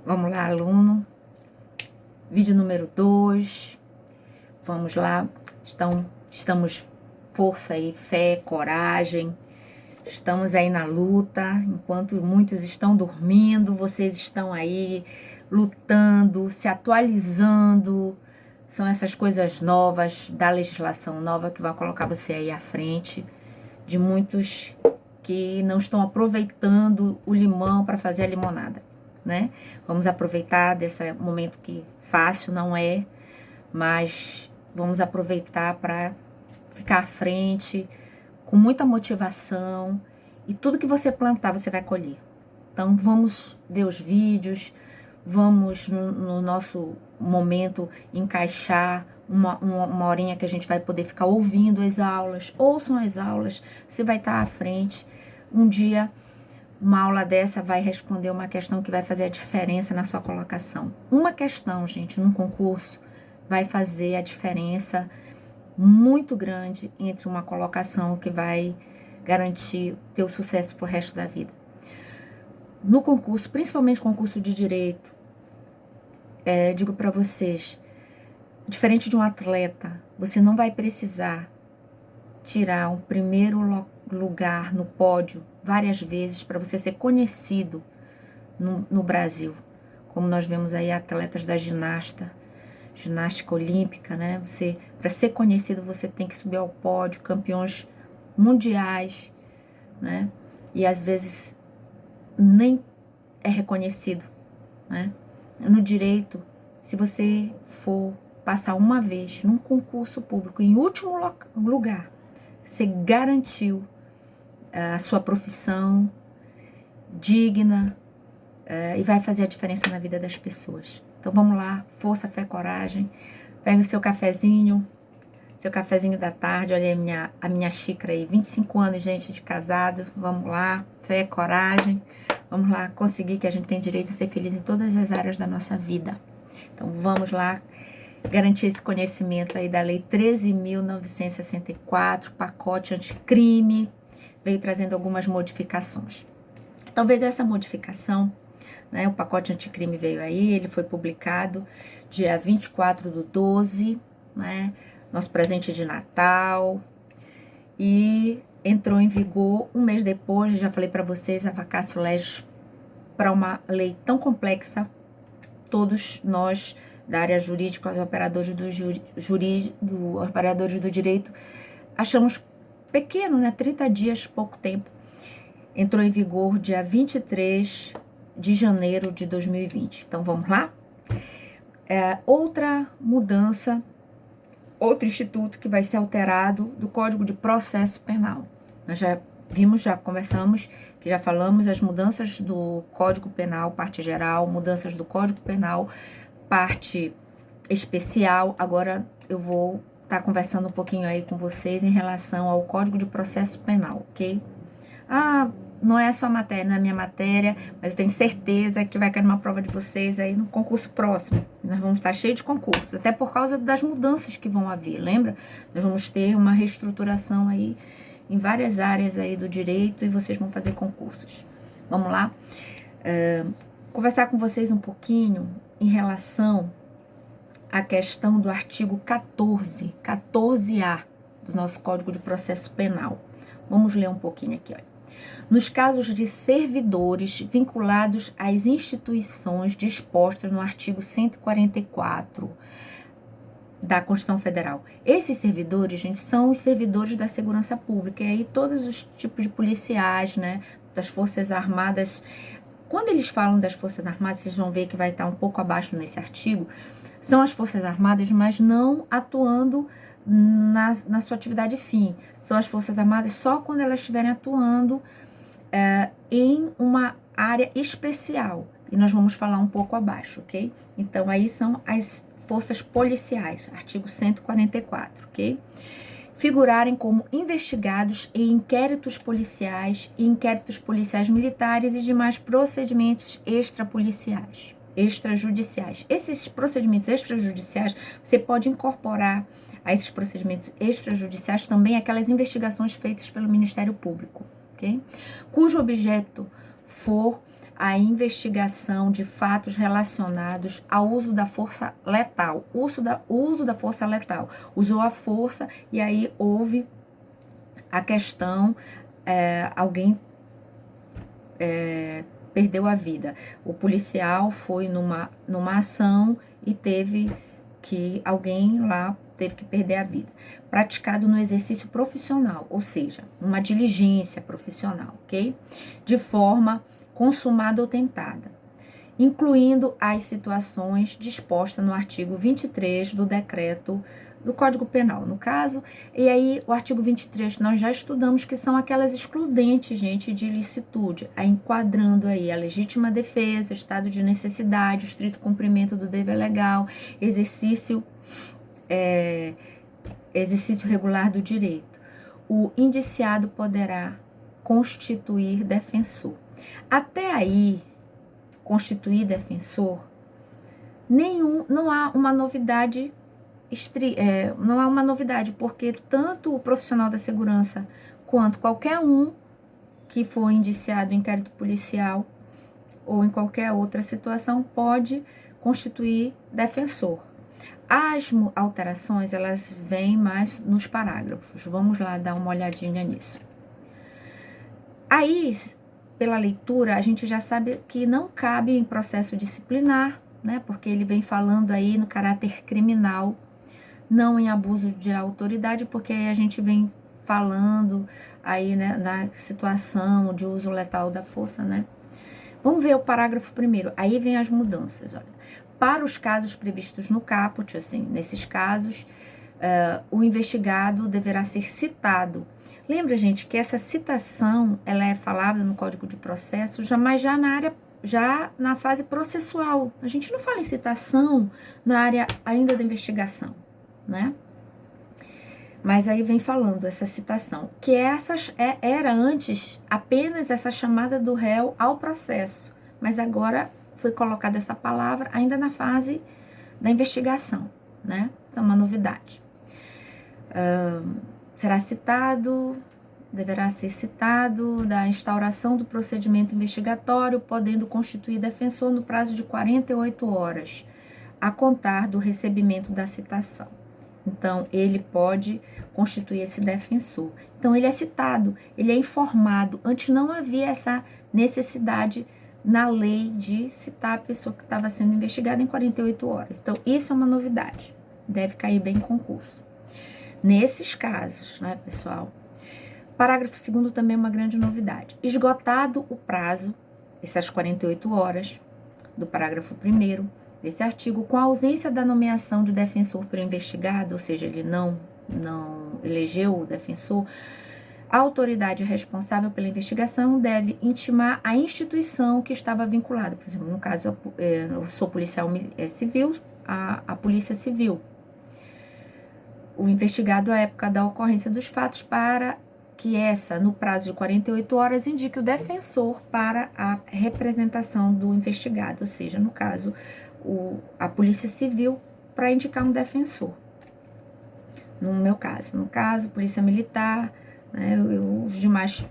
Vamos lá, aluno. Vídeo número 2. Vamos lá. Estamos força aí, fé, coragem. Estamos aí na luta. Enquanto muitos estão dormindo, vocês estão aí lutando, se atualizando. São essas coisas novas da legislação nova que vai colocar você aí à frente de muitos que não estão aproveitando o limão para fazer a limonada, né? Vamos aproveitar desse momento que fácil não é, mas vamos aproveitar para ficar à frente, com muita motivação, e tudo que você plantar você vai colher. Então vamos ver os vídeos, vamos no nosso momento encaixar uma horinha que a gente vai poder ficar ouvindo as aulas. Ouçam as aulas, você vai estar à frente. Um dia, uma aula dessa vai responder uma questão que vai fazer a diferença na sua colocação. Uma questão, gente, num concurso, vai fazer a diferença muito grande entre uma colocação que vai garantir teu sucesso pro resto da vida. No concurso, principalmente concurso de direito, digo para vocês, diferente de um atleta, você não vai precisar tirar um primeiro lugar no pódio várias vezes para você ser conhecido no Brasil. Como nós vemos aí atletas da ginástica olímpica, né? Você, para ser conhecido, você tem que subir ao pódio, campeões mundiais, né? E às vezes nem é reconhecido, né? No direito, se você for passar uma vez num concurso público em último lugar, você garantiu a sua profissão digna e vai fazer a diferença na vida das pessoas. Então vamos lá, força, fé, coragem. Pega o seu cafezinho da tarde. Olha a minha xícara aí, 25 anos, gente, de casado. Vamos lá, fé, coragem. Vamos lá, conseguir que a gente tem direito a ser feliz em todas as áreas da nossa vida. Então vamos lá, garantir esse conhecimento aí da Lei 13.964, pacote anticrime, veio trazendo algumas modificações. Talvez essa modificação, né, o pacote anticrime veio aí, ele foi publicado dia 24/12, né, nosso presente de Natal, e entrou em vigor um mês depois. Já falei para vocês, a vacácio legis para uma lei tão complexa, todos nós da área jurídica, os operadores operadores do direito, achamos pequeno, né? 30 dias, pouco tempo. Entrou em vigor dia 23 de janeiro de 2020. Então, vamos lá? Outra mudança, outro instituto que vai ser alterado do Código de Processo Penal. Nós já vimos, já conversamos, que já falamos as mudanças do Código Penal, parte geral, mudanças do Código Penal, parte especial. Agora eu vou estar conversando um pouquinho aí com vocês em relação ao Código de Processo Penal, ok? Não é a sua matéria, não é a minha matéria, mas eu tenho certeza que vai cair numa prova de vocês aí no concurso próximo. Nós vamos estar cheio de concursos, até por causa das mudanças que vão haver, lembra? Nós vamos ter uma reestruturação aí em várias áreas aí do direito e vocês vão fazer concursos. Vamos lá? Conversar com vocês um pouquinho em relação à questão do artigo 14A do nosso Código de Processo Penal. Vamos ler um pouquinho aqui, olha. Nos casos de servidores vinculados às instituições dispostas no artigo 144 da Constituição Federal. Esses servidores, gente, são os servidores da segurança pública, e aí todos os tipos de policiais, né, das Forças Armadas. Quando eles falam das Forças Armadas, vocês vão ver que vai estar um pouco abaixo nesse artigo, são as Forças Armadas, mas não atuando na sua atividade fim. São as Forças Armadas só quando elas estiverem atuando em uma área especial. E nós vamos falar um pouco abaixo, ok? Então, aí são as forças policiais, artigo 144, ok? Figurarem como investigados em inquéritos policiais e inquéritos policiais militares e demais procedimentos extrajudiciais. Esses procedimentos extrajudiciais, você pode incorporar a esses procedimentos extrajudiciais também aquelas investigações feitas pelo Ministério Público, ok? Cujo objeto for a investigação de fatos relacionados ao uso da força letal. Uso da força letal. Usou a força e aí houve a questão, alguém perdeu a vida. O policial foi numa ação e alguém lá teve que perder a vida. Praticado no exercício profissional, ou seja, uma diligência profissional, ok? De forma consumada ou tentada, incluindo as situações dispostas no artigo 23 do decreto do Código Penal, no caso. E aí, o artigo 23, nós já estudamos que são aquelas excludentes, gente, de ilicitude, enquadrando aí a legítima defesa, estado de necessidade, estrito cumprimento do dever legal, exercício regular do direito. O indiciado poderá constituir defensor. Até aí, constituir defensor, não há uma novidade, não há uma novidade, porque tanto o profissional da segurança quanto qualquer um que for indiciado em inquérito policial ou em qualquer outra situação pode constituir defensor. As alterações, elas vêm mais nos parágrafos. Vamos lá dar uma olhadinha nisso. Aí, pela leitura, a gente já sabe que não cabe em processo disciplinar, né? Porque ele vem falando aí no caráter criminal, não em abuso de autoridade, porque aí a gente vem falando aí, né, na situação de uso letal da força, né? Vamos ver o parágrafo primeiro. Aí vem as mudanças, olha. Para os casos previstos no caput, assim, nesses casos, o investigado deverá ser citado. Lembra, gente, que essa citação, ela é falada no Código de Processo, mas já na fase processual. A gente não fala em citação na área ainda da investigação, né? Mas aí vem falando essa citação, que era antes apenas essa chamada do réu ao processo, mas agora foi colocada essa palavra ainda na fase da investigação, né? Isso é uma novidade. Deverá ser citado da instauração do procedimento investigatório, podendo constituir defensor no prazo de 48 horas, a contar do recebimento da citação. Então, ele pode constituir esse defensor. Então, ele é citado, ele é informado. Antes não havia essa necessidade na lei de citar a pessoa que estava sendo investigada em 48 horas. Então, isso é uma novidade. Deve cair bem em concurso. Nesses casos, né, pessoal? Parágrafo 2º também é uma grande novidade. Esgotado o prazo, essas 48 horas, do parágrafo 1º desse artigo, com a ausência da nomeação de defensor pelo investigado, ou seja, ele não elegeu o defensor, a autoridade responsável pela investigação deve intimar a instituição que estava vinculada. Por exemplo, no caso, eu sou policial civil, a Polícia Civil. O investigado, à época da ocorrência dos fatos, para que no prazo de 48 horas, indique o defensor para a representação do investigado, ou seja, no caso, a Polícia Civil, para indicar um defensor. No meu caso, Polícia Militar, né, os demais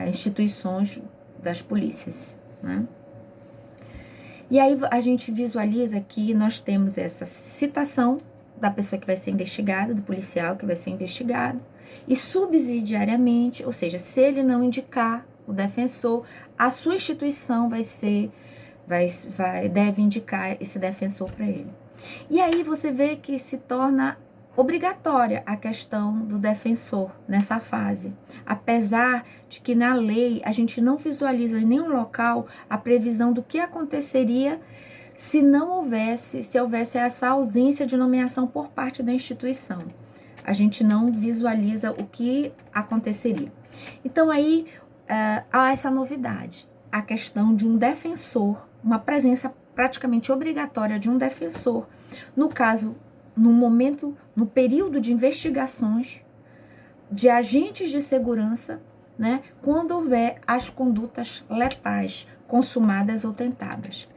instituições das polícias, né? E aí a gente visualiza que nós temos essa citação da pessoa que vai ser investigada, do policial que vai ser investigado, e subsidiariamente, ou seja, se ele não indicar o defensor, a sua instituição deve indicar esse defensor para ele. E aí você vê que se torna obrigatória a questão do defensor nessa fase, apesar de que na lei a gente não visualiza em nenhum local a previsão do que aconteceria se houvesse essa ausência de nomeação por parte da instituição. A gente não visualiza o que aconteceria. Então aí há essa novidade, a questão de um defensor, uma presença praticamente obrigatória de um defensor, no caso, no período de investigações de agentes de segurança, né, quando houver as condutas letais consumadas ou tentadas.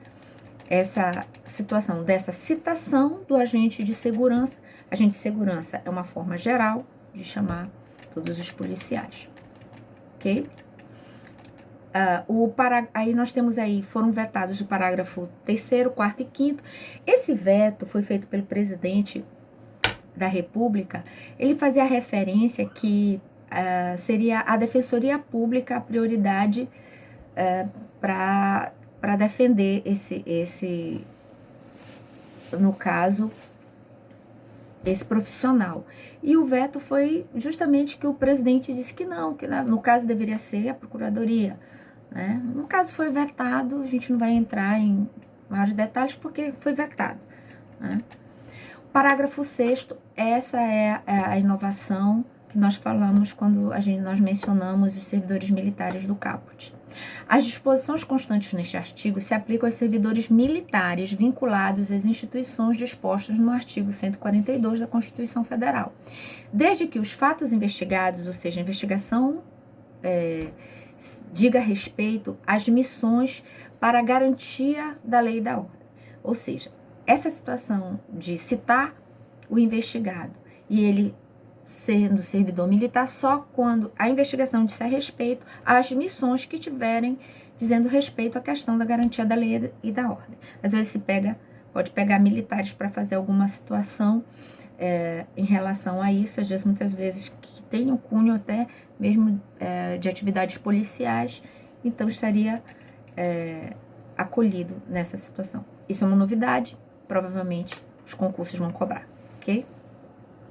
Essa situação dessa citação do agente de segurança é uma forma geral de chamar todos os policiais, ok? Aí nós temos aí, foram vetados o parágrafo 3º, 4º e 5º. Esse veto foi feito pelo presidente da República. Ele fazia referência que seria a Defensoria Pública a prioridade para defender no caso, esse profissional. E o veto foi justamente que o presidente disse que não, que no caso deveria ser a Procuradoria. Né? No caso foi vetado, a gente não vai entrar em maiores detalhes porque foi vetado. Né? Parágrafo 6º, essa é a inovação que nós falamos quando nós mencionamos os servidores militares do caput. As disposições constantes neste artigo se aplicam aos servidores militares vinculados às instituições dispostas no artigo 142 da Constituição Federal, desde que os fatos investigados, ou seja, a investigação diga respeito às missões para a garantia da lei e da ordem. Ou seja, essa situação de citar o investigado e ele sendo servidor militar só quando a investigação disser respeito às missões que tiverem dizendo respeito à questão da garantia da lei e da ordem. Às vezes pode pegar militares para fazer alguma situação em relação a isso, às vezes, muitas vezes, que tem um cunho até mesmo de atividades policiais, então estaria acolhido nessa situação. Isso é uma novidade, provavelmente os concursos vão cobrar, ok?